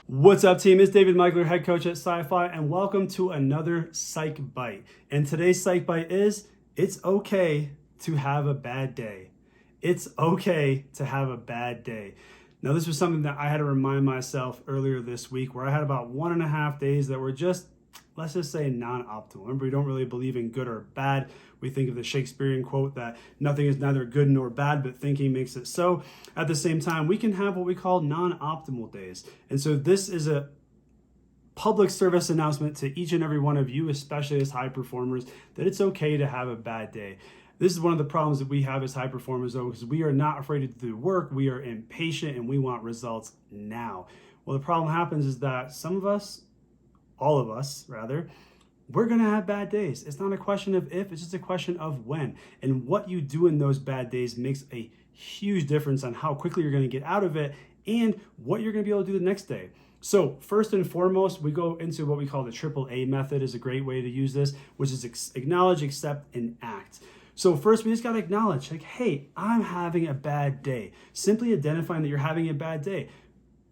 What's up, team? It's David Mykel, head coach at PSYFI, and welcome to another Psych Bite. And today's Psych Bite is, it's okay to have a bad day. It's okay to have a bad day. Now, this was something that I had to remind myself earlier this week, where I had about 1.5 days that were just, let's just say, non-optimal. Remember, we don't really believe in good or bad. We think of the Shakespearean quote that nothing is neither good nor bad, but thinking makes it so. At the same time, we can have what we call non-optimal days. And so this is a public service announcement to each and every one of you, especially as high performers, that it's okay to have a bad day. This is one of the problems that we have as high performers, though, because we are not afraid to do the work. We are impatient and we want results now. Well, the problem happens is that some of us, all of us rather, we're going to have bad days. It's not a question of if, it's just a question of when. And what you do in those bad days makes a huge difference on how quickly you're going to get out of it and what you're going to be able to do the next day. So first and foremost, we go into what we call the AAA method is a great way to use this, which is acknowledge, accept, and act. So first, we just got to acknowledge, like, hey, I'm having a bad day. Simply identifying that you're having a bad day.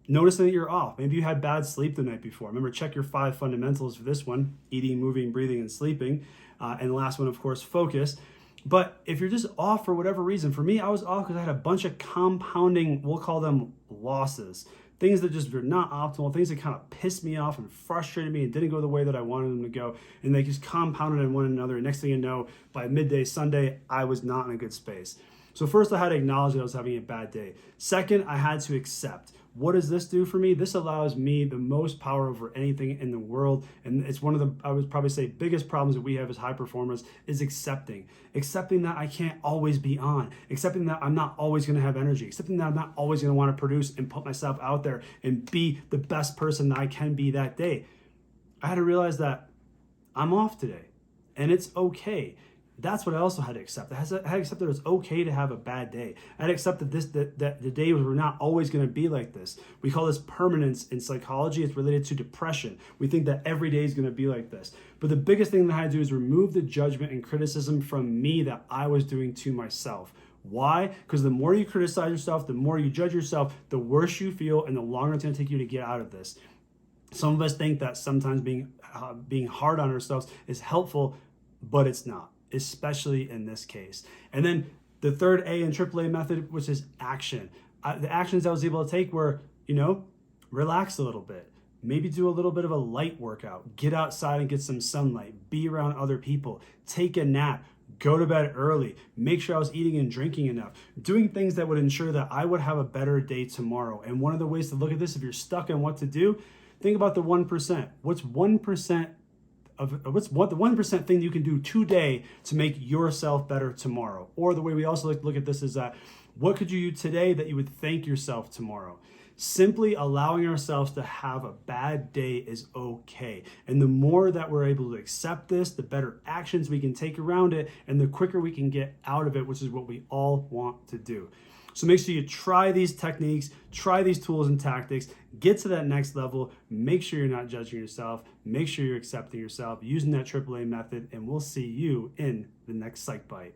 Noticing that you're off. Maybe you had bad sleep the night before. Remember, check your 5 fundamentals for this one: eating, moving, breathing, and sleeping. And the last one, of course, focus. But if you're just off for whatever reason, for me, I was off because I had a bunch of compounding, we'll call them losses. Things that just were not optimal, things that kind of pissed me off and frustrated me and didn't go the way that I wanted them to go. And they just compounded on one another. And next thing you know, by midday Sunday, I was not in a good space. So first, I had to acknowledge that I was having a bad day. Second, I had to accept. What does this do for me? This allows me the most power over anything in the world. And it's one of the, I would probably say, biggest problems that we have as high performers is accepting. Accepting that I can't always be on. Accepting that I'm not always going to have energy. Accepting that I'm not always going to want to produce and put myself out there and be the best person that I can be that day. I had to realize that I'm off today and it's okay. That's what I also had to accept. I had to accept that it was okay to have a bad day. I had to accept that the days were not always going to be like this. We call this permanence in psychology. It's related to depression. We think that every day is going to be like this. But the biggest thing that I had to do is remove the judgment and criticism from me that I was doing to myself. Why? Because the more you criticize yourself, the more you judge yourself, the worse you feel, and the longer it's going to take you to get out of this. Some of us think that sometimes being hard on ourselves is helpful, but it's not, especially in this case. And then the third A in AAA method, which is action. The actions I was able to take were, relax a little bit. Maybe do a little bit of a light workout. Get outside and get some sunlight. Be around other people. Take a nap. Go to bed early. Make sure I was eating and drinking enough. Doing things that would ensure that I would have a better day tomorrow. And one of the ways to look at this, if you're stuck on what to do, think about the 1%. What's the 1% thing you can do today to make yourself better tomorrow? Or the way we also like to look at this is that what could you do today that you would thank yourself tomorrow? Simply allowing ourselves to have a bad day is okay. And the more that we're able to accept this, the better actions we can take around it, and the quicker we can get out of it, which is what we all want to do. So make sure you try these techniques, try these tools and tactics, get to that next level, make sure you're not judging yourself, make sure you're accepting yourself, using that AAA method, and we'll see you in the next Psych Bite.